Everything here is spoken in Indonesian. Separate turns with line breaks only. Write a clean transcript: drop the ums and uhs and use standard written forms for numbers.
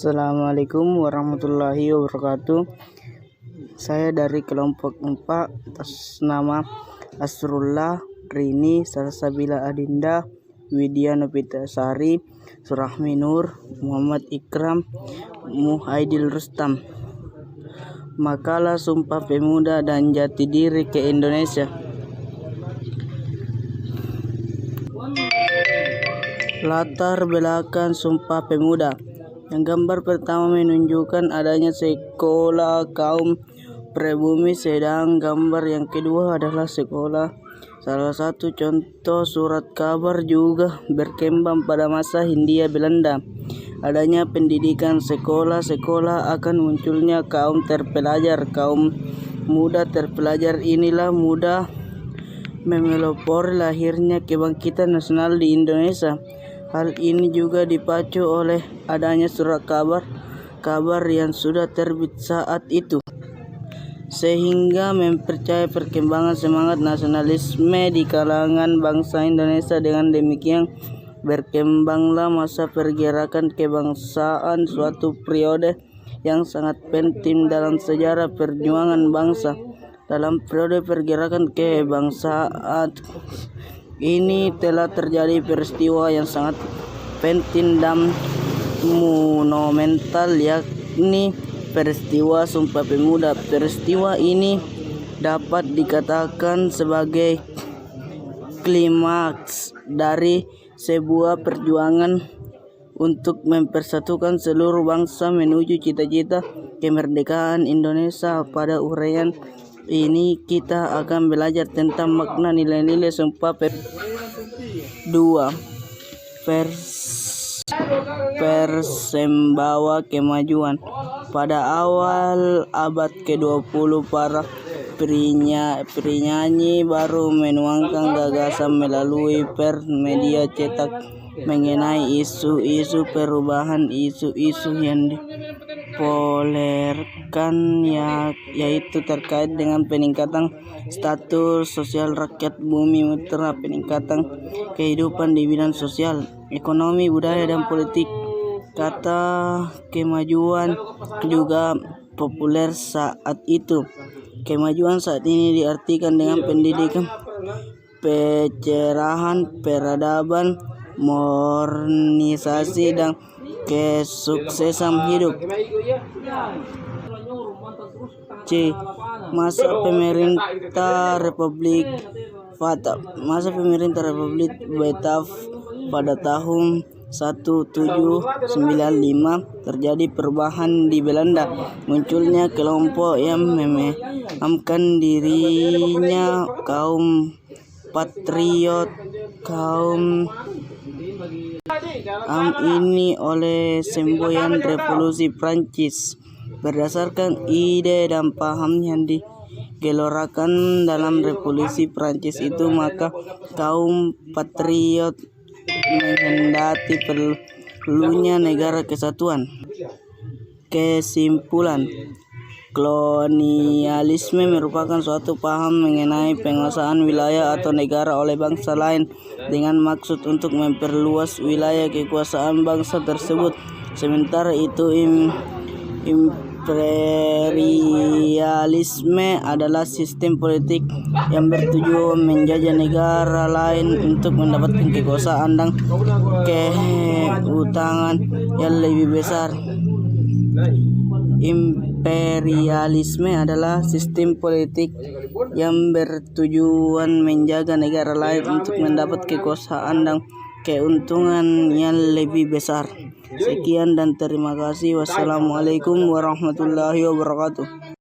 Assalamualaikum warahmatullahi wabarakatuh. Saya dari kelompok 4 atas nama Asrullah, Rini, Salsabila Adinda, Widya Novitasari, Surahmi Nur, Muhammad Ikram, Muhaidil Rustam. Makalah Sumpah Pemuda dan Jati Diri ke Indonesia. Latar belakang Sumpah Pemuda. Yang gambar pertama menunjukkan adanya sekolah kaum pribumi, sedang gambar yang kedua adalah sekolah. Salah satu contoh surat kabar juga berkembang pada masa Hindia Belanda. Adanya pendidikan sekolah-sekolah akan munculnya kaum terpelajar. Kaum muda terpelajar inilah mudah memelopori lahirnya kebangkitan nasional di Indonesia. Hal ini juga dipacu oleh adanya surat kabar yang sudah terbit saat itu, sehingga mempercayai perkembangan semangat nasionalisme di kalangan bangsa Indonesia. Dengan demikian berkembanglah masa pergerakan kebangsaan, suatu periode yang sangat penting dalam sejarah perjuangan bangsa. Dalam periode pergerakan kebangsaan ini telah terjadi peristiwa yang sangat penting dan monumental, yakni peristiwa Sumpah Pemuda. Peristiwa ini dapat dikatakan sebagai klimaks dari sebuah perjuangan untuk mempersatukan seluruh bangsa menuju cita-cita kemerdekaan Indonesia. Pada uraian ini kita akan belajar tentang makna nilai-nilai Sumpah Pemuda. 2. Persembawa kemajuan. Pada awal abad ke-20, para penyanyi baru menuangkan gagasan melalui media cetak mengenai isu-isu perubahan. Isu-isu yang dipopulerkan yaitu terkait dengan peningkatan status sosial rakyat bumi putra, peningkatan kehidupan di bidang sosial, ekonomi, budaya, dan politik. Kata kemajuan juga populer saat itu. Kemajuan saat ini diartikan dengan pendidikan, pencerahan, peradaban, modernisasi, dan kesuksesan hidup. C. Masa pemerintah Republik Betav pada tahun 1795 terjadi perubahan di Belanda. Munculnya kelompok yang menamakan dirinya kaum patriot. Kaum ini oleh semboyan revolusi Prancis. Berdasarkan ide dan paham yang digelorakan dalam revolusi Prancis itu, maka kaum patriot menghendaki perlunya negara kesatuan. Kesimpulan, kolonialisme merupakan suatu paham mengenai penguasaan wilayah atau negara oleh bangsa lain dengan maksud untuk memperluas wilayah kekuasaan bangsa tersebut. Sementara itu imperialisme adalah sistem politik yang bertujuan menjajah negara lain untuk mendapatkan kekuasaan dan keutamaan yang lebih besar. Imperialisme adalah sistem politik yang bertujuan menjaga negara lain untuk mendapat kekuasaan dan keuntungan yang lebih besar. Sekian dan terima kasih. Wassalamualaikum warahmatullahi wabarakatuh.